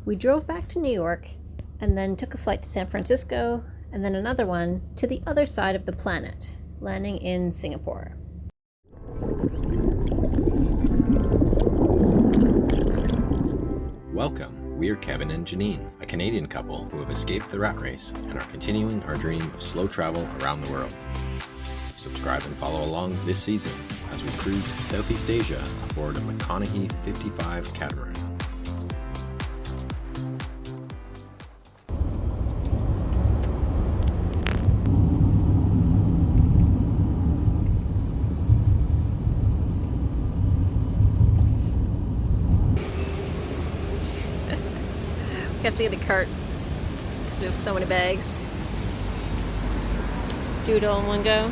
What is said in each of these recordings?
We drove back to New York and then took a flight to San Francisco and then another one to the other side of the planet, landing in Singapore. Welcome, we're Kevin and Janine, a Canadian couple who have escaped the rat race and are continuing our dream of slow travel around the world. Subscribe and follow along this season as we cruise Southeast Asia aboard a McConaughey 55 catamaran. We have to get a cart because we have so many bags. Do it all in one go.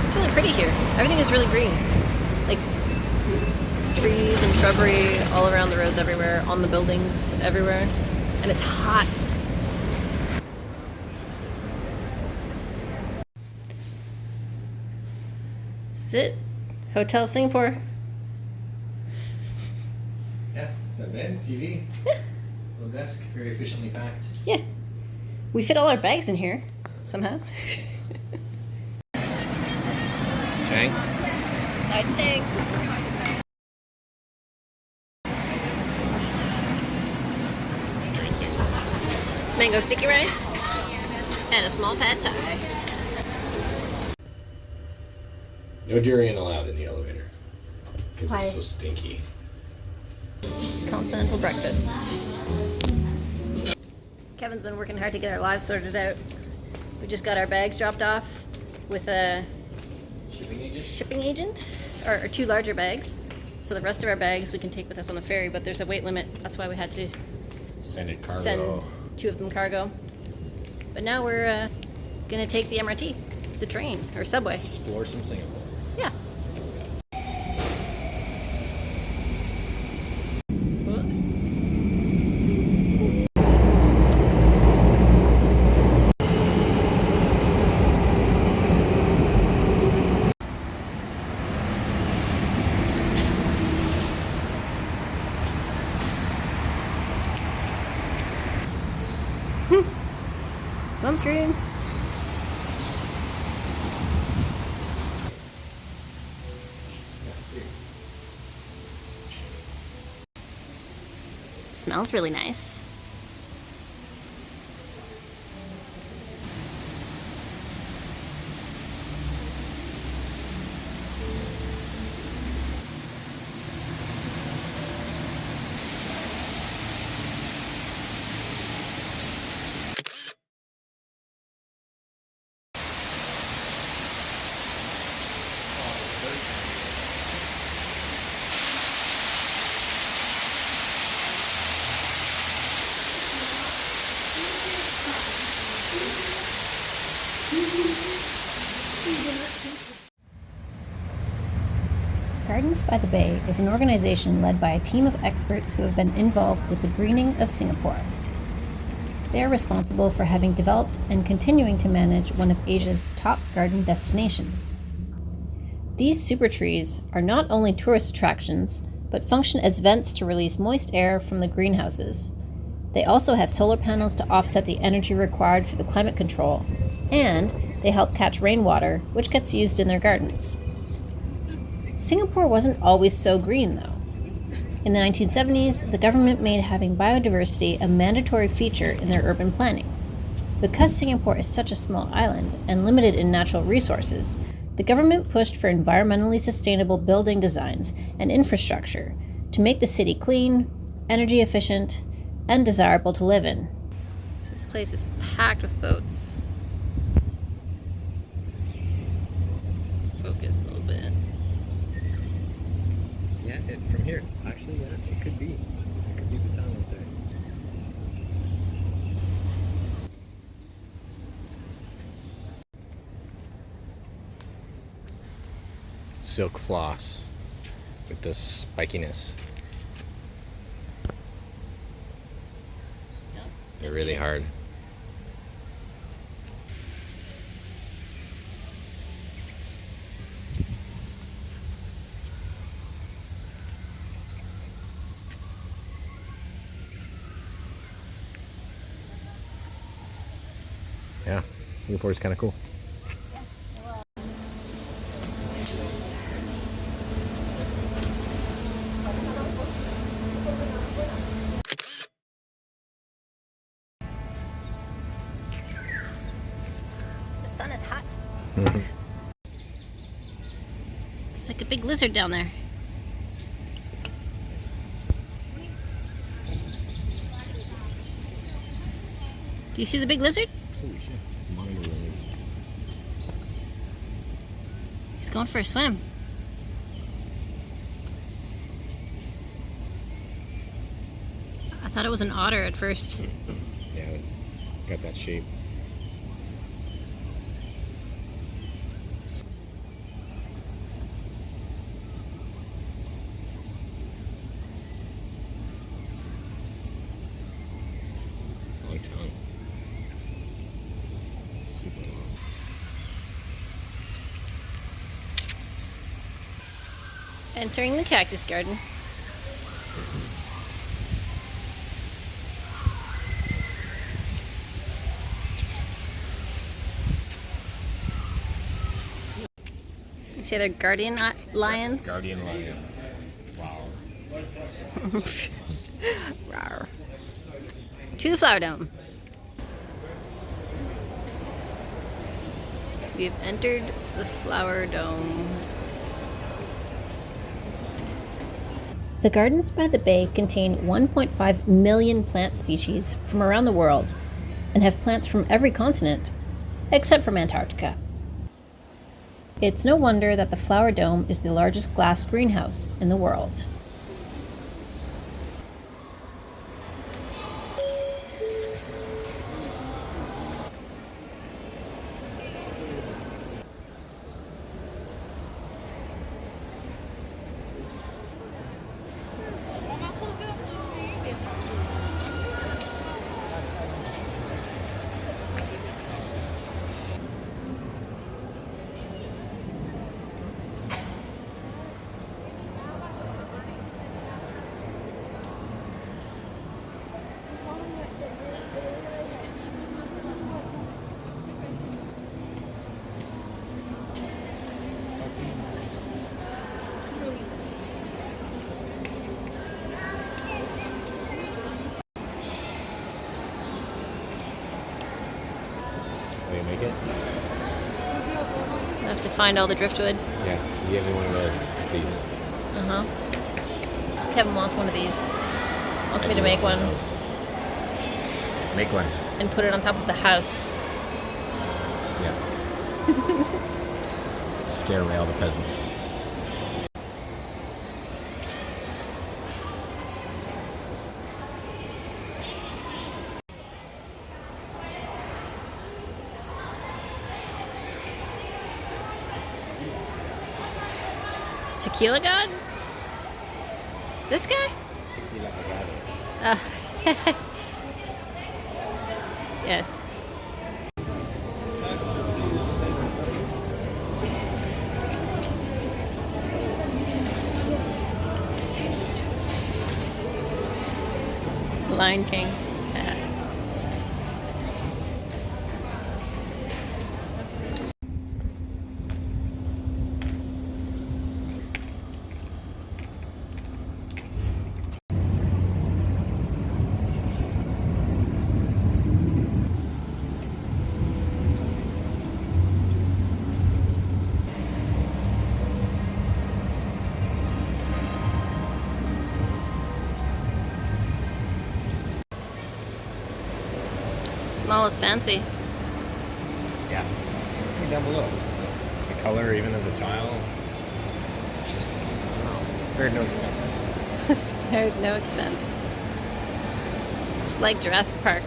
It's really pretty here. Everything is really green. Like trees and shrubbery all around the roads everywhere, on the buildings everywhere. And it's hot. This is it. Hotel Singapore. Yeah, it's my bed, TV, little desk, very efficiently packed. Yeah. We fit all our bags in here, somehow. Chang? Nice Chang. Mango sticky rice and a small pad thai. No durian allowed in the elevator because Why? it's so stinky. Continental breakfast. Kevin's been working hard to get our lives sorted out. We just got our bags dropped off with a shipping agent, or 2 larger bags. So the rest of our bags we can take with us on the ferry, but there's a weight limit. That's why we had to Send it cargo. send 2 of them cargo. But now we're gonna take the MRT, the train, or subway. Explore some Singapore. Yeah. Sunscreen. Smells really nice. Gardens by the Bay is an organization led by a team of experts who have been involved with the greening of Singapore. They are responsible for having developed and continuing to manage one of Asia's top garden destinations. These super trees are not only tourist attractions, but function as vents to release moist air from the greenhouses. They also have solar panels to offset the energy required for the climate control, and they help catch rainwater, which gets used in their gardens. Singapore wasn't always so green, though. In the 1970s, the government made having biodiversity a mandatory feature in their urban planning. Because Singapore is such a small island and limited in natural resources, the government pushed for environmentally sustainable building designs and infrastructure to make the city clean, energy efficient, and desirable to live in. This place is packed with boats. Focus a little bit. Yeah, from here. Actually, yeah, it could be. It could be the town right there. Silk floss with the spikiness. They're really hard. Singapore is kind of cool. The sun is hot. It's like a big lizard down there. Do you see the big lizard? Holy shit, it's mine already. He's going for a swim. I thought it was an otter at first. Yeah, got that shape. Long tongue. Super long. Entering the cactus garden. You see they're guardian lions? Guardian lions. Wow. Rawr. To the flower dome. We have entered the flower dome. The gardens by the bay contain 1.5 million plant species from around the world and have plants from every continent, except from Antarctica. It's no wonder that the flower dome is the largest glass greenhouse in the world. Will you make it? I have to find all the driftwood. Yeah, you give me one of those, please. Kevin wants one of these. Wants me I to do make want one of those. Make one. and put it on top of the house. Yeah. Scare away all the peasants. Tequila God? This guy? Tequila agave. Yes. Lion King. Small is fancy. Yeah. Look down below. The color even of the tile. It's just, spared no expense. Spared no expense. Just like Jurassic Park.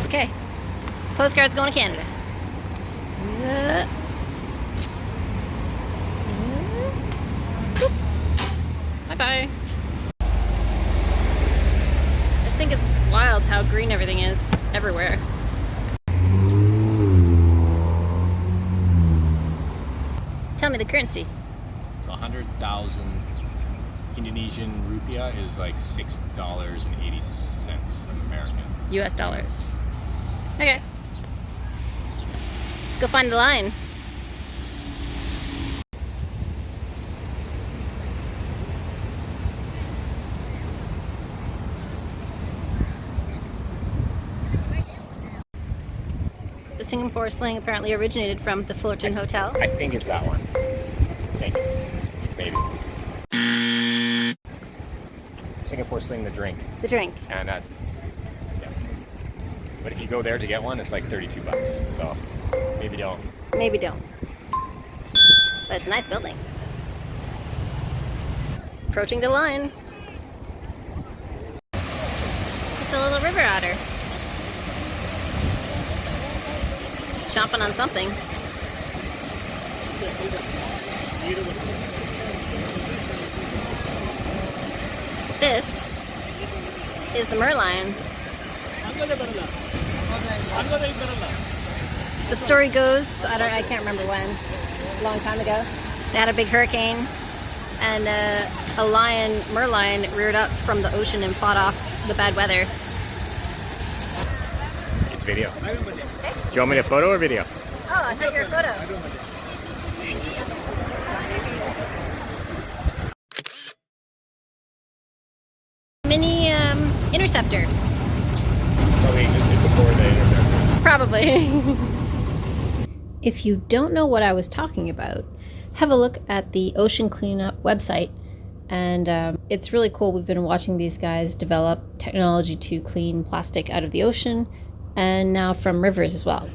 Okay, postcard's going to Canada. Bye-bye. I just think it's wild how green everything is everywhere. Tell me the currency. So 100,000 Indonesian rupiah is like $6.80 American. US dollars. Okay. Let's go find the line. The Singapore slang apparently originated from the Fullerton Hotel. I think it's that one. Thank you. Maybe. Singapore sling, the drink. The drink. And that's, yeah. But if you go there to get one, it's like 32 bucks. So maybe don't. Maybe don't. But it's a nice building. Approaching the line. It's a little river otter. Chomping on something. This is the Merlion. The story goes, I can't remember when, a long time ago. They had a big hurricane, and a lion, Merlion, reared up from the ocean and fought off the bad weather. It's video. Do you want me to photo or video? Oh, I thought you were a photo. Mini interceptor. Probably existed before the interceptor. Probably. If you don't know what I was talking about, have a look at the Ocean Cleanup website. And it's really cool. We've been watching these guys develop technology to clean plastic out of the ocean and now from rivers as well.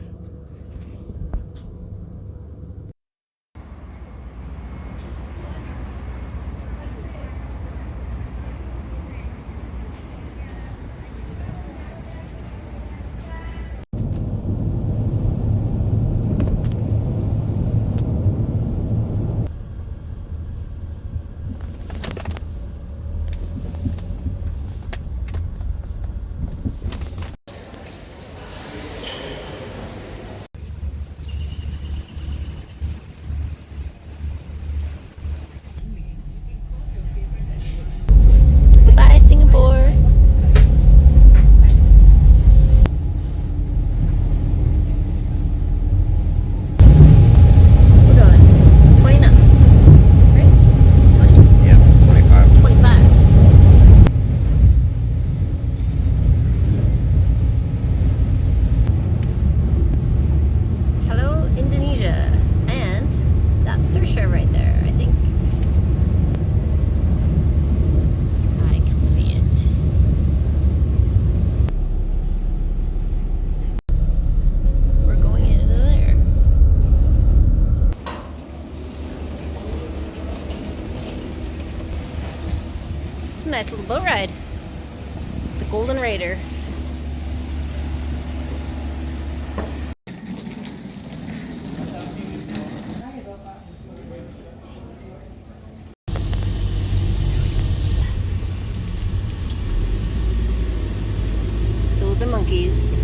Goodbye, Singapore. We're going 20 knots, right? 20? Yeah, 25. 25. Hello, Indonesia. And that's Saoirse right there, I think. I can see it. We're going into there. It's a nice little boat ride. The Golden Raider. Those are monkeys.